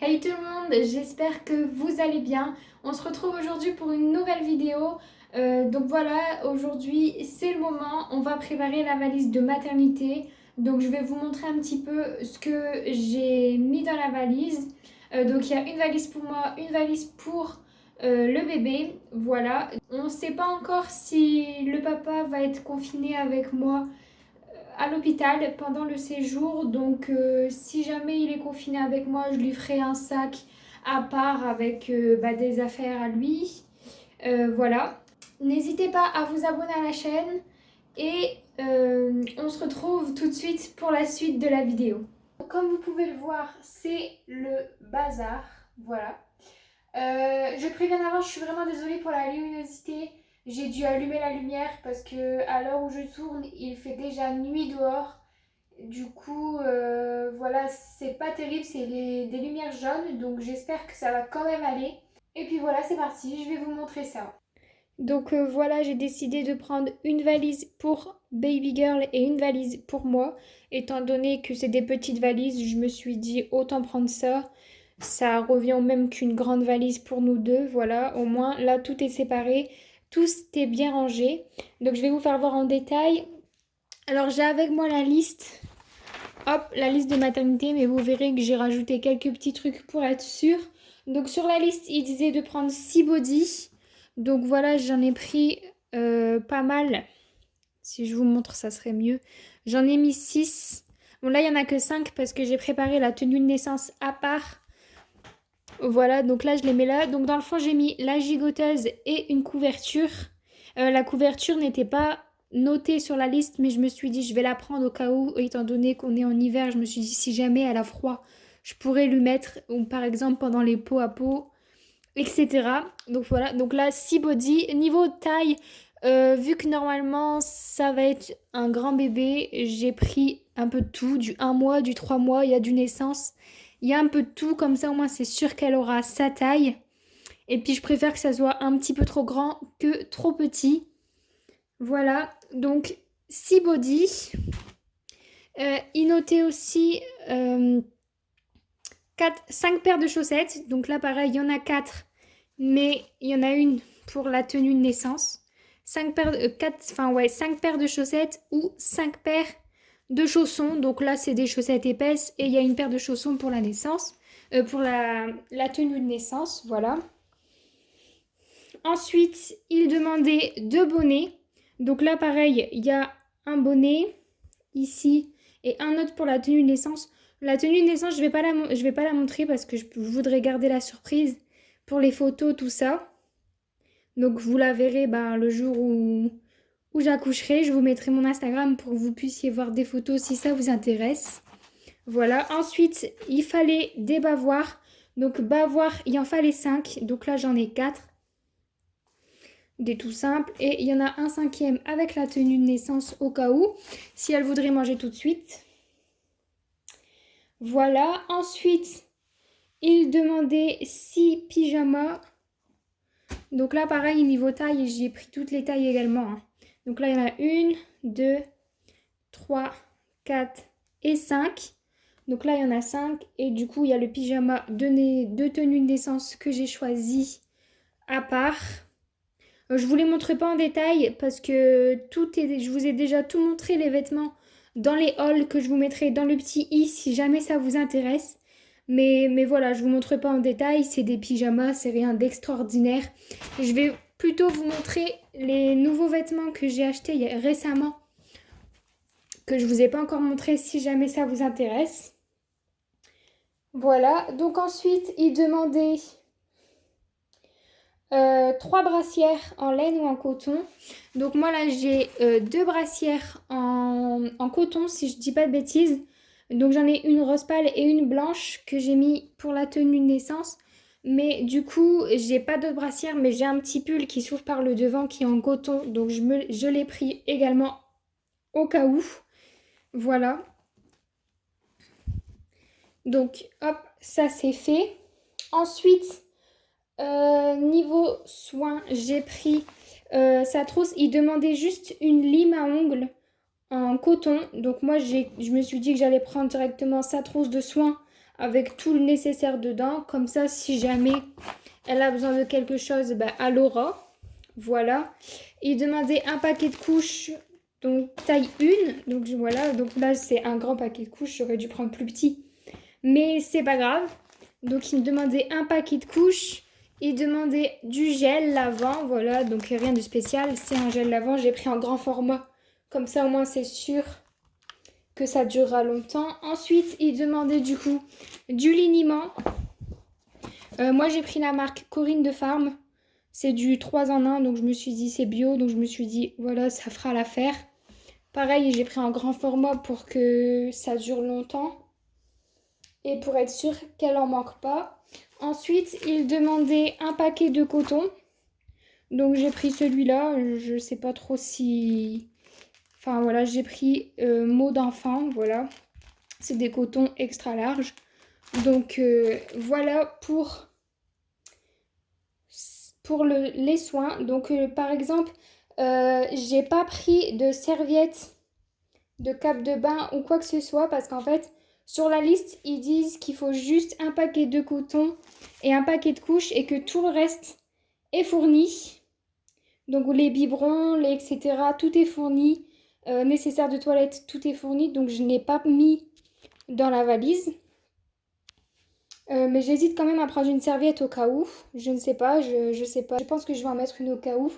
Hey tout le monde, j'espère que vous allez bien. On se retrouve aujourd'hui pour une nouvelle vidéo. Donc voilà, aujourd'hui c'est le moment, on va préparer la valise de maternité. Donc je vais vous montrer un petit peu ce que j'ai mis dans la valise. Donc il y a une valise pour moi, une valise pour le bébé. Voilà, on ne sait pas encore si le papa va être confiné avec moi à l'hôpital pendant le séjour. Donc si jamais il est confiné avec moi, je lui ferai un sac à part avec des affaires à lui. Voilà. N'hésitez pas à vous abonner à la chaîne et on se retrouve tout de suite pour la suite de la vidéo. Comme vous pouvez le voir, c'est le bazar. Voilà. Je préviens d'avance, je suis vraiment désolée pour la luminosité. J'ai dû allumer la lumière parce que à l'heure où je tourne, il fait déjà nuit dehors. Du coup, voilà, c'est pas terrible, c'est des lumières jaunes, donc j'espère que ça va quand même aller. Et puis voilà, c'est parti, je vais vous montrer ça. Donc voilà, j'ai décidé de prendre une valise pour Baby Girl et une valise pour moi. Étant donné que c'est des petites valises, je me suis dit autant prendre ça. Ça revient au même qu'une grande valise pour nous deux. Voilà, au moins là tout est séparé, tout est bien rangé. Donc je vais vous faire voir en détail. Alors j'ai avec moi la liste. Hop, la liste de maternité, mais vous verrez que j'ai rajouté quelques petits trucs pour être sûr. Donc sur la liste, il disait de prendre 6 body. Donc voilà, j'en ai pris pas mal. Si je vous montre, ça serait mieux. J'en ai mis 6. Bon là, il n'y en a que 5 parce que j'ai préparé la tenue de naissance à part. Voilà, donc là, je les mets là. Donc dans le fond, j'ai mis la gigoteuse et une couverture. La couverture n'était pas notée sur la liste, mais je me suis dit, je vais la prendre au cas où, étant donné qu'on est en hiver, je me suis dit, si jamais elle a froid, je pourrais lui mettre, ou par exemple pendant les peaux à peau, etc. Donc voilà, donc là, 6 body. Niveau taille, vu que normalement, ça va être un grand bébé, j'ai pris un peu de tout, du 1 mois, du 3 mois, il y a du naissance. Il y a un peu de tout, comme ça au moins c'est sûr qu'elle aura sa taille. Et puis je préfère que ça soit un petit peu trop grand que trop petit. Voilà, donc 6 body. Il notait aussi 5 paires de chaussettes. Donc là pareil, il y en a 4, mais il y en a une pour la tenue de naissance. 5 paires, 5 paires de chaussettes ou 5 paires de chaussons. Donc là c'est des chaussettes épaisses et il y a une paire de chaussons pour la naissance. Pour la tenue de naissance, voilà. Ensuite, il demandait 2 bonnets. Donc là, pareil, il y a un bonnet ici et un autre pour la tenue de naissance. La tenue de naissance, je vais pas la montrer parce que je voudrais garder la surprise pour les photos, tout ça. Donc vous la verrez le jour où j'accoucherai. Je vous mettrai mon Instagram pour que vous puissiez voir des photos si ça vous intéresse. Voilà. Ensuite, il fallait des bavoirs. Donc bavoirs, il en fallait 5. Donc là, j'en ai 4. Des tout simples. Et il y en a un 5e avec la tenue de naissance au cas où, si elle voudrait manger tout de suite. Voilà. Ensuite, il demandait 6 pyjamas. Donc là, pareil, niveau taille, j'ai pris toutes les tailles également, hein. Donc là, il y en a 1, 2, 3, 4 et 5. Donc là, il y en a 5. Et du coup, il y a le pyjama de tenue de naissance que j'ai choisi à part. Je vous les montre pas en détail parce que je vous ai déjà tout montré les vêtements dans les hauls que je vous mettrai dans le petit i si jamais ça vous intéresse. Mais voilà, je vous montre pas en détail, c'est des pyjamas, c'est rien d'extraordinaire. Je vais plutôt vous montrer les nouveaux vêtements que j'ai achetés récemment, que je vous ai pas encore montré si jamais ça vous intéresse. Voilà, donc ensuite il demandait 3 brassières en laine ou en coton. Donc moi là j'ai 2 brassières en coton si je dis pas de bêtises. Donc j'en ai une rose pâle et une blanche que j'ai mis pour la tenue de naissance. Mais du coup j'ai pas d'autres brassières, mais j'ai un petit pull qui s'ouvre par le devant qui est en coton. Donc je l'ai pris également au cas où. Voilà. Donc hop, ça c'est fait. Ensuite, niveau soins, j'ai pris sa trousse. Il demandait juste une lime à ongles en coton. Donc moi, je me suis dit que j'allais prendre directement sa trousse de soins avec tout le nécessaire dedans. Comme ça, si jamais elle a besoin de quelque chose, ben, elle aura. Voilà. Il demandait un paquet de couches, donc taille 1. Donc voilà, donc là c'est un grand paquet de couches, j'aurais dû prendre plus petit. Mais c'est pas grave. Donc il me demandait un paquet de couches. Il demandait du gel lavant, voilà, donc rien de spécial. C'est un gel lavant, j'ai pris en grand format. Comme ça au moins c'est sûr que ça durera longtemps. Ensuite, il demandait du coup du liniment. Moi j'ai pris la marque Corinne de Farm. C'est du 3 en 1, donc je me suis dit c'est bio, donc je me suis dit voilà, ça fera l'affaire. Pareil, j'ai pris un grand format pour que ça dure longtemps et pour être sûr qu'elle en manque pas. Ensuite, il demandait un paquet de coton. Donc j'ai pris celui-là, je sais pas trop si... Enfin voilà, j'ai pris mot d'enfant, voilà. C'est des cotons extra larges. Donc voilà pour les soins. Donc par exemple, j'ai pas pris de serviette, de cape de bain ou quoi que ce soit parce qu'en fait, sur la liste, ils disent qu'il faut juste un paquet de coton et un paquet de couches et que tout le reste est fourni. Donc les biberons, etc. Tout est fourni. Nécessaire de toilette, tout est fourni. Donc je n'ai pas mis dans la valise. Mais j'hésite quand même à prendre une serviette au cas où. Je ne sais pas, je sais pas. Je pense que je vais en mettre une au cas où.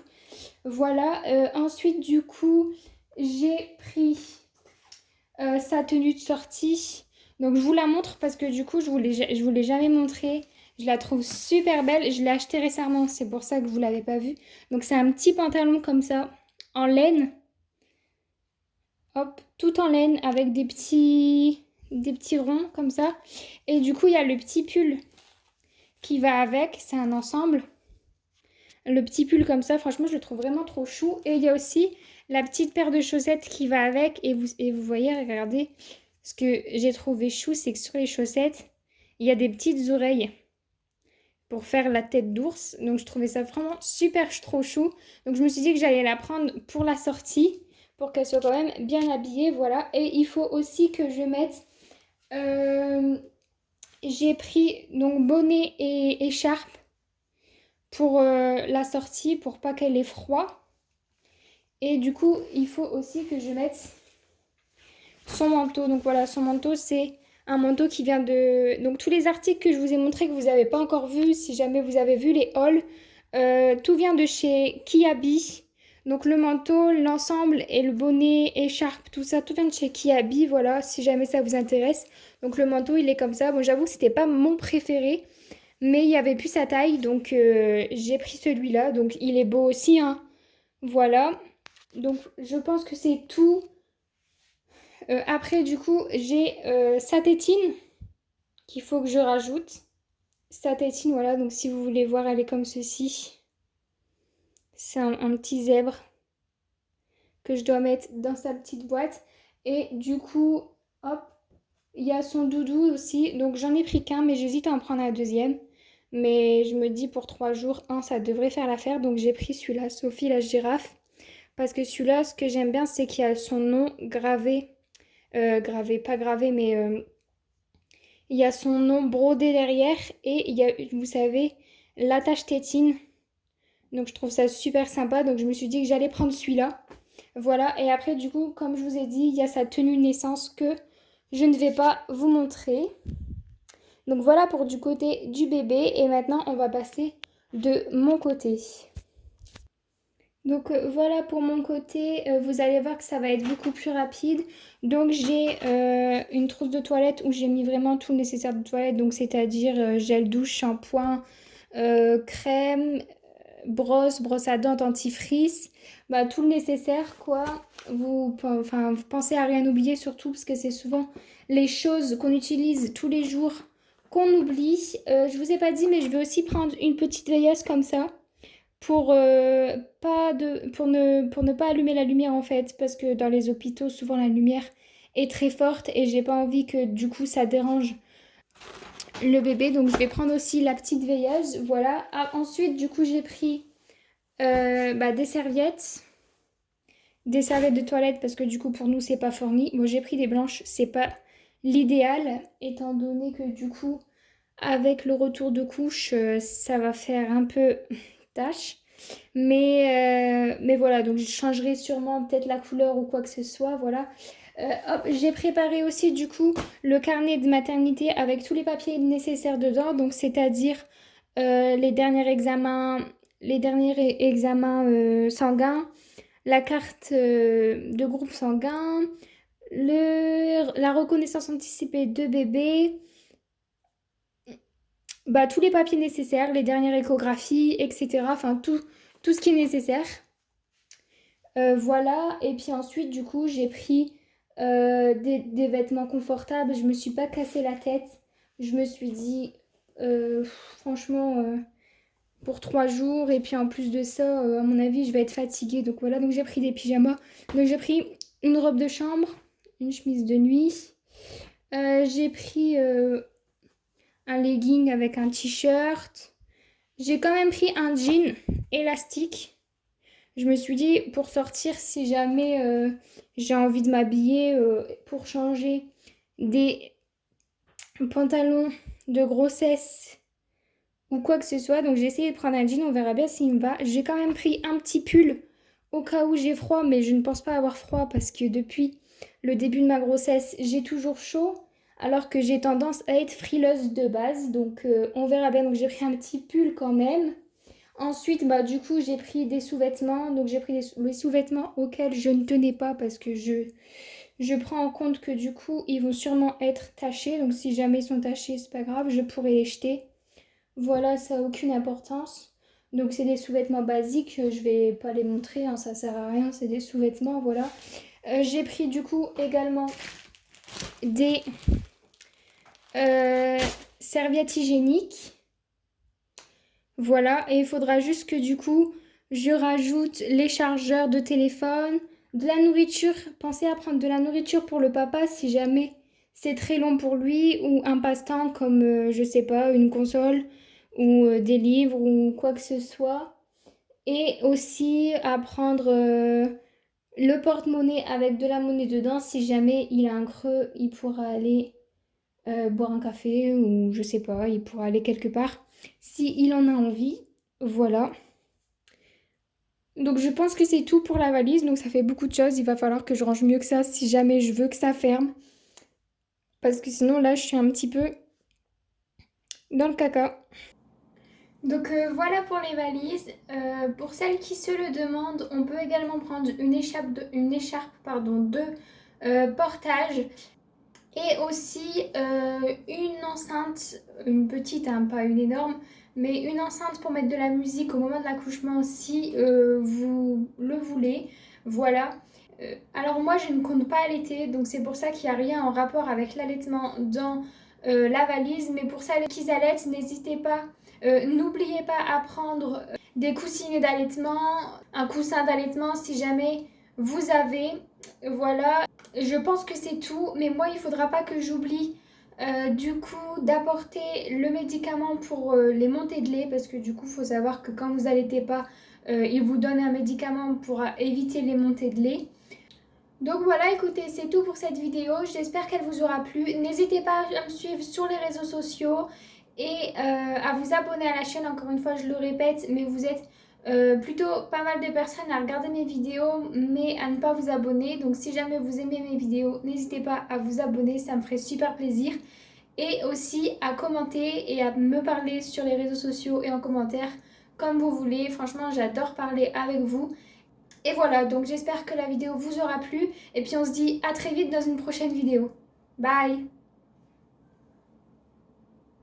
Voilà. Ensuite, du coup, j'ai pris sa tenue de sortie. Donc je vous la montre parce que du coup, je vous l'ai jamais montrée. Je la trouve super belle. Je l'ai achetée récemment, c'est pour ça que vous ne l'avez pas vue. Donc c'est un petit pantalon comme ça, en laine. Hop, tout en laine avec des petits ronds comme ça. Et du coup, il y a le petit pull qui va avec. C'est un ensemble. Le petit pull comme ça, franchement, je le trouve vraiment trop chou. Et il y a aussi la petite paire de chaussettes qui va avec. Et vous voyez, regardez, ce que j'ai trouvé chou, c'est que sur les chaussettes, il y a des petites oreilles pour faire la tête d'ours. Donc, je trouvais ça vraiment super trop chou. Donc, je me suis dit que j'allais la prendre pour la sortie, pour qu'elle soit quand même bien habillée, voilà. Et il faut aussi que je mette... j'ai pris donc bonnet et écharpe pour la sortie, pour pas qu'elle ait froid. Et du coup, il faut aussi que je mette son manteau. Donc voilà, son manteau, c'est un manteau qui vient de... Donc tous les articles que je vous ai montrés que vous n'avez pas encore vus, si jamais vous avez vu les hauls, tout vient de chez Kiabi. Donc le manteau, l'ensemble et le bonnet, écharpe, tout ça, tout vient de chez Kiabi, voilà, si jamais ça vous intéresse. Donc le manteau, il est comme ça. Bon, j'avoue que c'était pas mon préféré, mais il n'y avait plus sa taille, donc j'ai pris celui-là. Donc il est beau aussi, hein. Voilà. Donc je pense que c'est tout. Après, du coup, j'ai sa tétine qu'il faut que je rajoute. Sa tétine, voilà, donc si vous voulez voir, elle est comme ceci. C'est un petit zèbre que je dois mettre dans sa petite boîte. Et du coup, hop, il y a son doudou aussi. Donc j'en ai pris qu'un, mais j'hésite à en prendre un deuxième. Mais je me dis pour 3 jours, ça devrait faire l'affaire. Donc j'ai pris celui-là, Sophie la girafe. Parce que celui-là, ce que j'aime bien, c'est qu'il y a son nom gravé. Pas gravé, mais il y a son nom brodé derrière. Et il y a, vous savez, l'attache tétine. Donc je trouve ça super sympa. Donc je me suis dit que j'allais prendre celui-là. Voilà. Et après, du coup, comme je vous ai dit, il y a sa tenue de naissance que je ne vais pas vous montrer. Donc voilà pour du côté du bébé. Et maintenant, on va passer de mon côté. Donc voilà pour mon côté, vous allez voir que ça va être beaucoup plus rapide. Donc j'ai une trousse de toilette où j'ai mis vraiment tout le nécessaire de toilette, donc c'est-à-dire gel douche, shampoing, crème, brosse à dents, dentifrice, bah, tout le nécessaire quoi. Vous pensez à rien oublier surtout parce que c'est souvent les choses qu'on utilise tous les jours qu'on oublie. Je vous ai pas dit mais je vais aussi prendre une petite veilleuse comme ça pour ne pas allumer la lumière en fait parce que dans les hôpitaux souvent la lumière est très forte et j'ai pas envie que du coup ça dérange le bébé, donc je vais prendre aussi la petite veilleuse, voilà. Ensuite du coup j'ai pris des serviettes de toilette parce que du coup pour nous c'est pas fourni. Bon, j'ai pris des blanches, c'est pas l'idéal, étant donné que du coup, avec le retour de couche, ça va faire un peu tâche. Mais voilà, donc je changerai sûrement peut-être la couleur ou quoi que ce soit, voilà. Hop, j'ai préparé aussi du coup le carnet de maternité avec tous les papiers nécessaires dedans, donc c'est-à-dire les derniers examens, sanguins, la carte de groupe sanguin, la reconnaissance anticipée de bébé, bah, tous les papiers nécessaires, les dernières échographies, etc. Enfin, tout ce qui est nécessaire. Voilà, et puis ensuite, du coup, j'ai pris des vêtements confortables. Je me suis pas cassé la tête. Je me suis dit, franchement, pour 3 jours, et puis en plus de ça, à mon avis, je vais être fatiguée. Donc voilà, donc j'ai pris des pyjamas. Donc j'ai pris une robe de chambre, une chemise de nuit. J'ai pris un legging avec un t-shirt. J'ai quand même pris un jean élastique. Je me suis dit, pour sortir, si jamais j'ai envie de m'habiller pour changer des pantalons de grossesse ou quoi que ce soit. Donc j'ai essayé de prendre un jean, on verra bien s'il me va. J'ai quand même pris un petit pull au cas où j'ai froid, mais je ne pense pas avoir froid parce que depuis le début de ma grossesse, j'ai toujours chaud. Alors que j'ai tendance à être frileuse de base. Donc on verra bien. Donc j'ai pris un petit pull quand même. Ensuite, bah, du coup, j'ai pris des sous-vêtements. Donc, j'ai pris les sous-vêtements auxquels je ne tenais pas parce que je prends en compte que du coup, ils vont sûrement être tachés. Donc, si jamais ils sont tachés, c'est pas grave, je pourrais les jeter. Voilà, ça n'a aucune importance. Donc, c'est des sous-vêtements basiques. Je vais pas les montrer, hein, ça sert à rien. C'est des sous-vêtements, voilà. J'ai pris du coup également des serviettes hygiéniques. Voilà, et il faudra juste que du coup, je rajoute les chargeurs de téléphone, de la nourriture. Pensez à prendre de la nourriture pour le papa si jamais c'est très long pour lui, ou un passe-temps comme, je sais pas, une console, ou des livres, ou quoi que ce soit. Et aussi à prendre le porte-monnaie avec de la monnaie dedans. Si jamais il a un creux, il pourra aller boire un café, ou je sais pas, il pourra aller quelque part si il en a envie. Voilà. Donc je pense que c'est tout pour la valise. Donc ça fait beaucoup de choses. Il va falloir que je range mieux que ça si jamais je veux que ça ferme. Parce que sinon là je suis un petit peu dans le caca. Donc voilà pour les valises. Pour celles qui se le demandent, on peut également prendre une écharpe pardon, de portage. Et aussi une enceinte, une petite, hein, pas une énorme, mais une enceinte pour mettre de la musique au moment de l'accouchement si vous le voulez. Voilà. Alors moi je ne compte pas allaiter, donc c'est pour ça qu'il n'y a rien en rapport avec l'allaitement dans la valise. Mais pour celles qui allaitent, n'hésitez pas, n'oubliez pas à prendre des coussinets d'allaitement, un coussin d'allaitement si jamais vous avez. Voilà. Je pense que c'est tout, mais moi il faudra pas que j'oublie du coup d'apporter le médicament pour les montées de lait, parce que du coup il faut savoir que quand vous allaitez pas, ils vous donnent un médicament pour éviter les montées de lait. Donc voilà, écoutez, c'est tout pour cette vidéo, j'espère qu'elle vous aura plu. N'hésitez pas à me suivre sur les réseaux sociaux et à vous abonner à la chaîne. Encore une fois, je le répète, mais vous êtes plutôt pas mal de personnes à regarder mes vidéos mais à ne pas vous abonner. Donc si jamais vous aimez mes vidéos, n'hésitez pas à vous abonner, ça me ferait super plaisir. Et aussi à commenter et à me parler sur les réseaux sociaux et en commentaire comme vous voulez. Franchement, j'adore parler avec vous. Et voilà, donc j'espère que la vidéo vous aura plu. Et puis on se dit à très vite dans une prochaine vidéo. Bye!